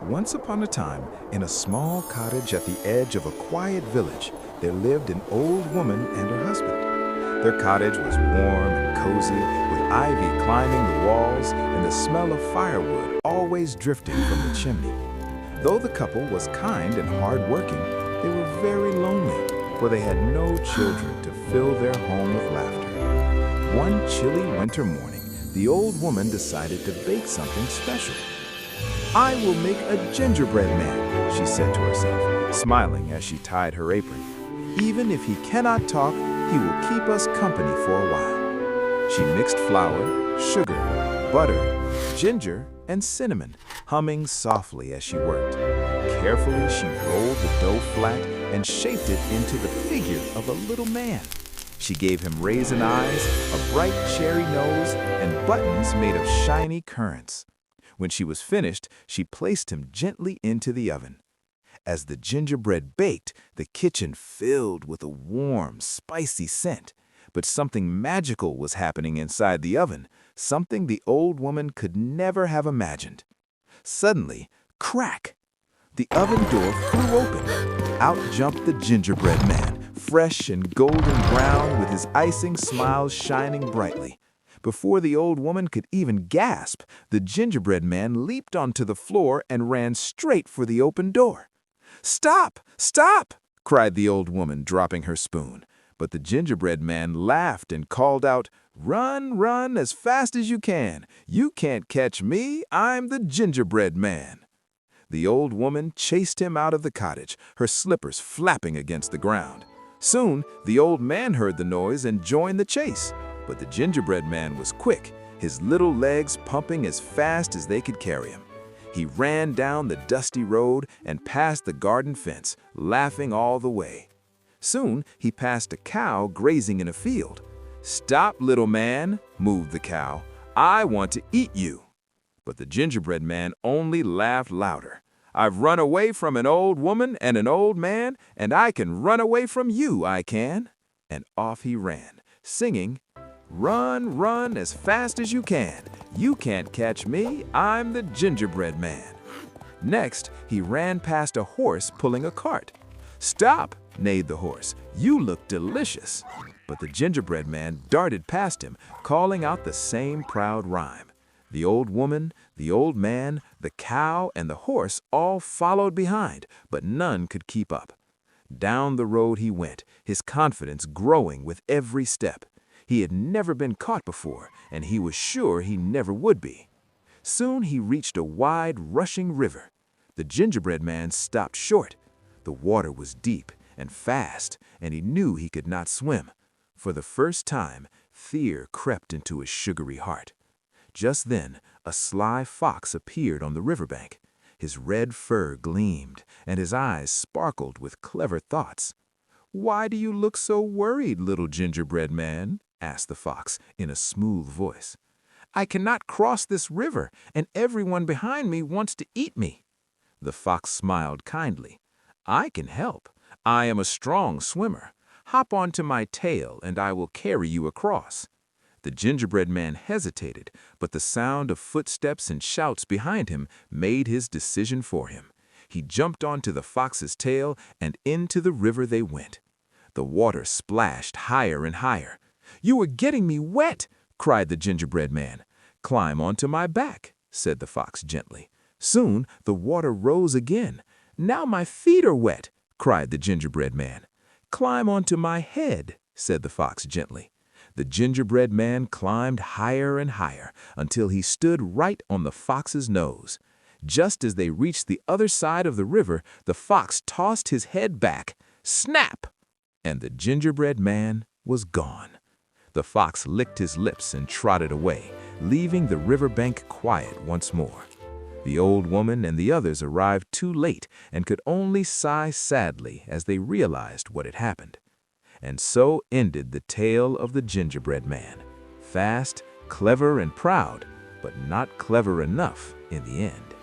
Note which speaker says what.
Speaker 1: Once upon a time, in a small cottage at the edge of a quiet village, there lived an old woman and her husband. Their cottage was warm and cozy, with ivy climbing the walls and the smell of firewood always drifting from the chimney. Though the couple was kind and hard-working, they were very lonely, for they had no children to fill their home with laughter. One chilly winter morning, the old woman decided to bake something special. "I will make a gingerbread man," she said to herself, smiling as she tied her apron. "Even if he cannot talk, he will keep us company for a while." She mixed flour, sugar, butter, ginger, and cinnamon, humming softly as she worked. Carefully, she rolled the dough flat and shaped it into the figure of a little man. She gave him raisin eyes, a bright cherry nose, and buttons made of shiny currants. When she was finished, she placed him gently into the oven. As the gingerbread baked, the kitchen filled with a warm, spicy scent. But something magical was happening inside the oven, something the old woman could never have imagined. Suddenly, crack! The oven door flew open. Out jumped the gingerbread man, fresh and golden brown, with his icing smile shining brightly. Before the old woman could even gasp, the gingerbread man leaped onto the floor and ran straight for the open door. "Stop! Stop!" cried the old woman, dropping her spoon. But the gingerbread man laughed and called out, "Run, run as fast as you can. You can't catch me. I'm the gingerbread man." The old woman chased him out of the cottage, her slippers flapping against the ground. Soon, the old man heard the noise and joined the chase. But the gingerbread man was quick, his little legs pumping as fast as they could carry him. He ran down the dusty road and past the garden fence, laughing all the way. Soon, he passed a cow grazing in a field. "Stop, little man," moved the cow. "I want to eat you." But the gingerbread man only laughed louder. "I've run away from an old woman and an old man, and I can run away from you, I can." And off he ran, singing, "Run, run as fast as you can. You can't catch me. I'm the gingerbread man." Next, he ran past a horse pulling a cart. "Stop," neighed the horse. "You look delicious." But the gingerbread man darted past him, calling out the same proud rhyme. The old woman, the old man, the cow, and the horse all followed behind, but none could keep up. Down the road he went, his confidence growing with every step. He had never been caught before, and he was sure he never would be. Soon he reached a wide, rushing river. The gingerbread man stopped short. The water was deep and fast, and he knew he could not swim. For the first time, fear crept into his sugary heart. Just then, a sly fox appeared on the riverbank. His red fur gleamed, and his eyes sparkled with clever thoughts. "Why do you look so worried, little gingerbread man?" asked the fox in a smooth voice. "I cannot cross this river, and everyone behind me wants to eat me." The fox smiled kindly. "I can help. I am a strong swimmer. Hop onto my tail, and I will carry you across." The gingerbread man hesitated, but the sound of footsteps and shouts behind him made his decision for him. He jumped onto the fox's tail, and into the river they went. The water splashed higher and higher. "You are getting me wet!" cried the gingerbread man. "Climb onto my back," said the fox gently. Soon the water rose again. "Now my feet are wet!" cried the gingerbread man. "Climb onto my head," said the fox gently. The gingerbread man climbed higher and higher until he stood right on the fox's nose. Just as they reached the other side of the river, the fox tossed his head back. Snap! And the gingerbread man was gone. The fox licked his lips and trotted away, leaving the riverbank quiet once more. The old woman and the others arrived too late and could only sigh sadly as they realized what had happened. And so ended the tale of the gingerbread man. Fast, clever, and proud, but not clever enough in the end.